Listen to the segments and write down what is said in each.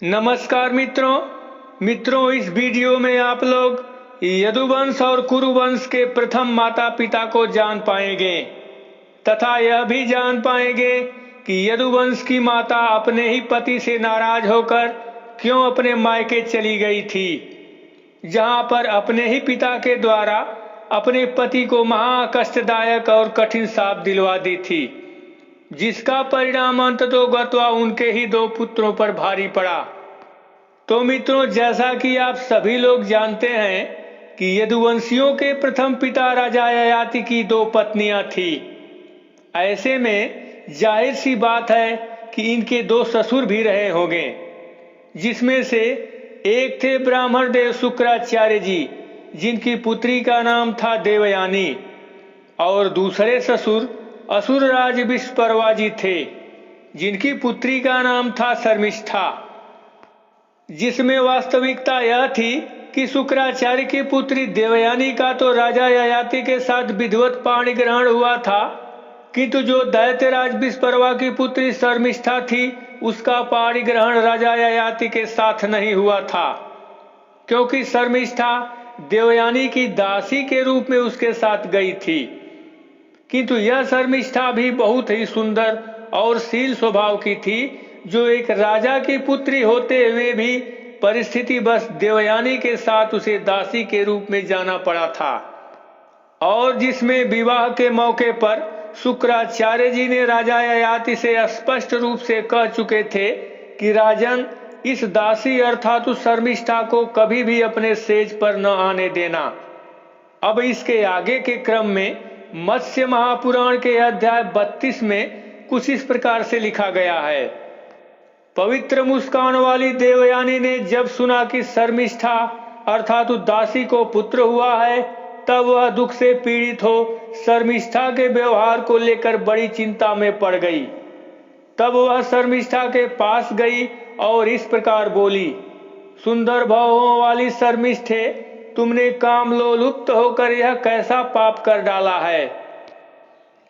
नमस्कार मित्रों इस वीडियो में आप लोग यदुवंश और कुरुवंश के प्रथम माता पिता को जान पाएंगे तथा यह भी जान पाएंगे कि यदुवंश की माता अपने ही पति से नाराज होकर क्यों अपने मायके चली गई थी, जहां पर अपने ही पिता के द्वारा अपने पति को महाकष्टदायक और कठिन शाप दिलवा दी थी, जिसका परिणाम अंततोगत्वा उनके ही दो पुत्रों पर भारी पड़ा। तो मित्रों, जैसा कि आप सभी लोग जानते हैं कि यदुवंशियों के प्रथम पिता राजा ययाति की दो पत्नियां थी। ऐसे में जाहिर सी बात है कि इनके दो ससुर भी रहे होंगे, जिसमें से एक थे ब्राह्मण देव शुक्राचार्य जी, जिनकी पुत्री का नाम था देवयानी, और दूसरे ससुर असुरराज विश्वपर्वा जी थे, जिनकी पुत्री का नाम था शर्मिष्ठा। जिसमें वास्तविकता यह थी कि शुक्राचार्य की पुत्री देवयानी का तो राजा ययाति के साथ विधिवत पाणी ग्रहण हुआ था, किंतु जो दैत्यराज विश्वपर्वा की पुत्री शर्मिष्ठा थी, उसका पाणी ग्रहण राजा ययाति के साथ नहीं हुआ था, क्योंकि शर्मिष्ठा देवयानी की दासी के रूप में उसके साथ गई थी। किंतु यह शर्मिष्ठा भी बहुत ही सुंदर और शील स्वभाव की थी, जो एक राजा की पुत्री होते हुए भी परिस्थिति बस देवयानी के साथ उसे दासी के रूप में जाना पड़ा था, और जिसमें विवाह के मौके पर शुक्राचार्य जी ने राजा ययाति से स्पष्ट रूप से कह चुके थे कि राजन, इस दासी अर्थात उस शर्मिष्ठा को कभी भी अपने सेज पर न आने देना। अब इसके आगे के क्रम में मत्स्य महापुराण के अध्याय 32 में कुछ इस प्रकार से लिखा गया है। पवित्र मुस्कान वाली देवयानी ने जब सुना कि शर्मिष्ठा अर्थात दासी को पुत्र हुआ है, तब वह दुख से पीड़ित हो शर्मिष्ठा के व्यवहार को लेकर बड़ी चिंता में पड़ गई। तब वह शर्मिष्ठा के पास गई और इस प्रकार बोली, सुंदर भावों वाली शर्मिष्ठे, तुमने कामलोलुप्त होकर यह कैसा पाप कर डाला है।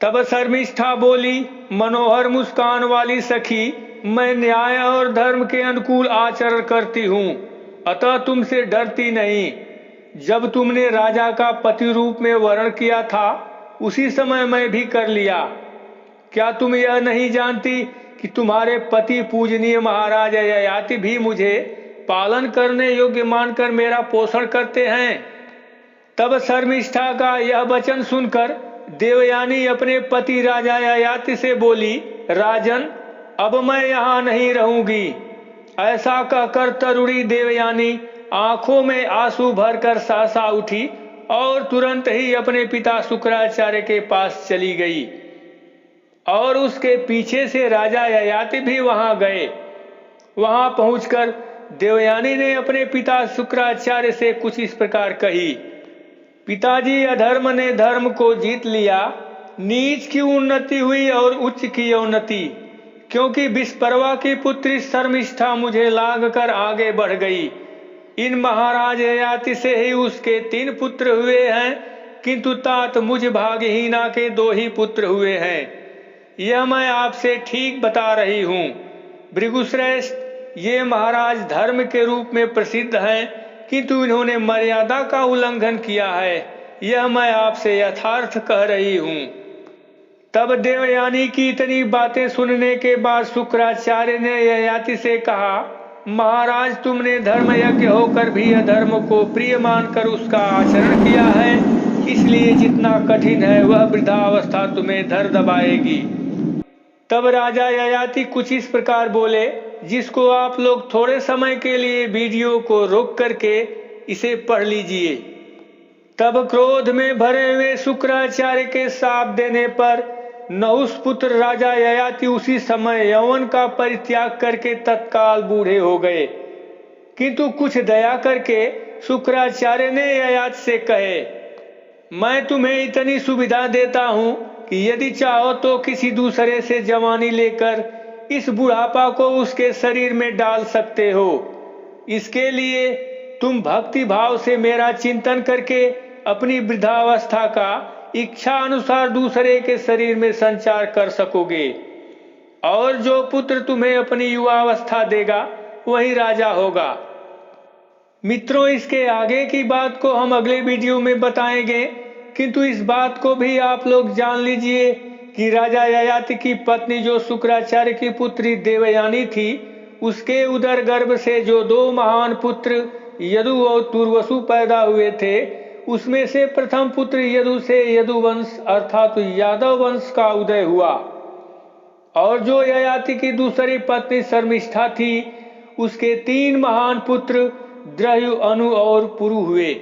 तब शर्मिष्ठा बोली, मनोहर मुस्कान वाली सखी, मैं न्याय और धर्म के अनुकूल आचरण करती हूँ, अतः तुमसे डरती नहीं। जब तुमने राजा का पति रूप में वर्ण किया था, उसी समय मैं भी कर लिया। क्या तुम यह नहीं जानती कि तुम्हारे पति पूजनीय महाराज ययाति भी मुझे पालन करने योग्य मानकर मेरा पोषण करते हैं। तब शर्मिष्ठा का यह वचन सुनकर देवयानी अपने पति राजा ययाति से बोली, राजन, अब मैं यहाँ नहीं रहूंगी। ऐसा कहकर तरुणी देवयानी आंखों में आंसू भरकर सहसा उठी और तुरंत ही अपने पिता शुक्राचार्य के पास चली गई, और उसके पीछे से राजा ययाति भी वहां गए। वहां पहुंचकर देवयानी ने अपने पिता शुक्राचार्य से कुछ इस प्रकार कही, पिताजी, अधर्म ने धर्म को जीत लिया, नीच की उन्नति हुई और उच्च की अवनति, क्योंकि विश्वपर्वा की पुत्री शर्मिष्ठा मुझे लांघ कर आगे बढ़ गई। इन महाराज ययाति से ही उसके 3 पुत्र हुए हैं, किंतु तात मुझ भाग्यहीना के 2 ही पुत्र हुए हैं। यह मैं आपसे ठीक बता रही हूँ। भृगुश्रेष्ठ, ये महाराज धर्म के रूप में प्रसिद्ध हैं, किंतु इन्होंने मर्यादा का उल्लंघन किया है। यह मैं आपसे यथार्थ कह रही हूँ। तब देवयानी की इतनी बातें सुनने के बाद शुक्राचार्य ने ययाति से कहा, महाराज, तुमने धर्म यज्ञ होकर भी अधर्म को प्रिय मानकर उसका आचरण किया है, इसलिए जितना कठिन है वह वृद्धावस्था तुम्हें धर दबाएगी। तब राजा ययाति कुछ इस प्रकार बोले, जिसको आप लोग थोड़े समय के लिए वीडियो को रोक करके इसे पढ़ लीजिए। तब क्रोध में भरे हुए शुक्राचार्य के शाप देने पर नहुष पुत्र राजा ययाति उसी समय यौवन का परित्याग करके तत्काल बूढ़े हो गए। किंतु कुछ दया करके शुक्राचार्य ने ययाति से कहे, मैं तुम्हें इतनी सुविधा देता हूँ कि यदि चाहो तो किसी दूसरे से जवानी लेकर इस बुढ़ापा को उसके शरीर में डाल सकते हो। इसके लिए तुम भक्ति भाव से मेरा चिंतन करके अपनी वृद्धावस्था का इच्छा अनुसार दूसरे के शरीर में संचार कर सकोगे, और जो पुत्र तुम्हें अपनी युवावस्था देगा वही राजा होगा। मित्रों, इसके आगे की बात को हम अगले वीडियो में बताएंगे, किंतु इस बात को भी आप लोग जान लीजिए कि राजा ययाति की पत्नी जो शुक्राचार्य की पुत्री देवयानी थी, उसके उदर गर्भ से जो 2 महान पुत्र यदु और तुर्वसु पैदा हुए थे, उसमें से प्रथम पुत्र यदु से यदुवंश अर्थात यादव वंश का उदय हुआ। और जो ययाति की दूसरी पत्नी शर्मिष्ठा थी, उसके 3 महान पुत्र द्रयु, अनु और पुरु हुए।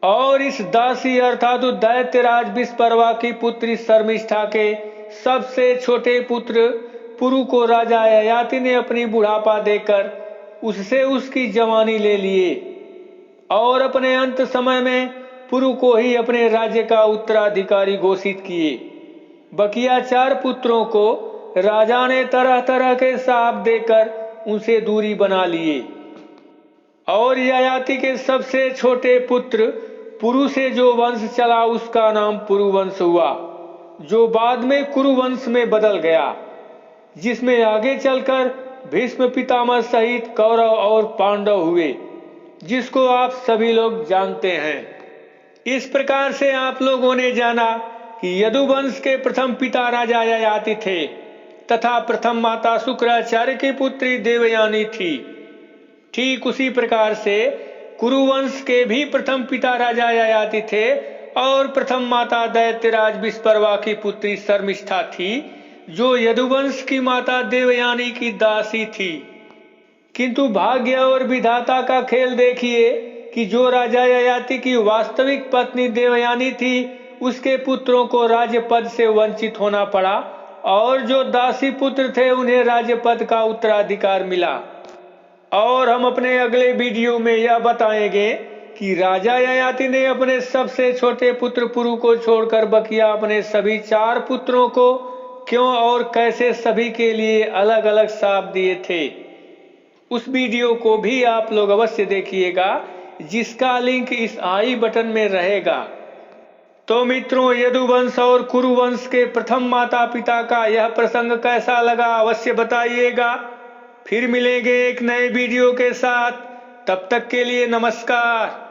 और इस दासी अर्थात दैत्यराज विस्पर्वा की पुत्री शर्मिष्ठा के सबसे छोटे पुत्र पुरु को राजा ययाति ने अपनी बुढ़ापा देकर उससे उसकी जवानी ले लिए और अपने अंत समय में पुरु को ही अपने राज्य का उत्तराधिकारी घोषित किए। बकिया 4 पुत्रों को राजा ने तरह तरह के शाप देकर उनसे दूरी बना लिए। और ययाति के सबसे छोटे पुत्र पुरु से जो वंश चला उसका नाम पुरुवंश हुआ, जो बाद में कुरुवंश में बदल गया, जिसमें आगे चलकर भीष्म पितामह सहित कौरव और पांडव हुए, जिसको आप सभी लोग जानते हैं। इस प्रकार से आप लोगों ने जाना कि यदुवंश के प्रथम पिता राजा ययाति थे तथा प्रथम माता शुक्राचार्य की पुत्री देवयानी थी। ठीक उसी प्रकार से कुरुवंश के भी प्रथम पिता राजा ययाति थे और प्रथम माता दैत्यराज विस्पर्वा की पुत्री शर्मिष्ठा थी, जो यदुवंश की माता देवयानी की दासी थी। किंतु भाग्य और विधाता का खेल देखिए कि जो राजा ययाति की वास्तविक पत्नी देवयानी थी, उसके पुत्रों को राज्य पद से वंचित होना पड़ा और जो दासी पुत्र थे उन्हें राज्य पद का उत्तराधिकार मिला। और हम अपने अगले वीडियो में यह बताएंगे कि राजा ययाति ने अपने सबसे छोटे पुत्र पुरु को छोड़कर बकिया अपने सभी 4 पुत्रों को क्यों और कैसे सभी के लिए अलग अलग शाप दिए थे। उस वीडियो को भी आप लोग अवश्य देखिएगा, जिसका लिंक इस आई बटन में रहेगा। तो मित्रों, यदुवंश और कुरुवंश के प्रथम माता पिता का यह प्रसंग कैसा लगा अवश्य बताइएगा। फिर मिलेंगे एक नए वीडियो के साथ, तब तक के लिए नमस्कार।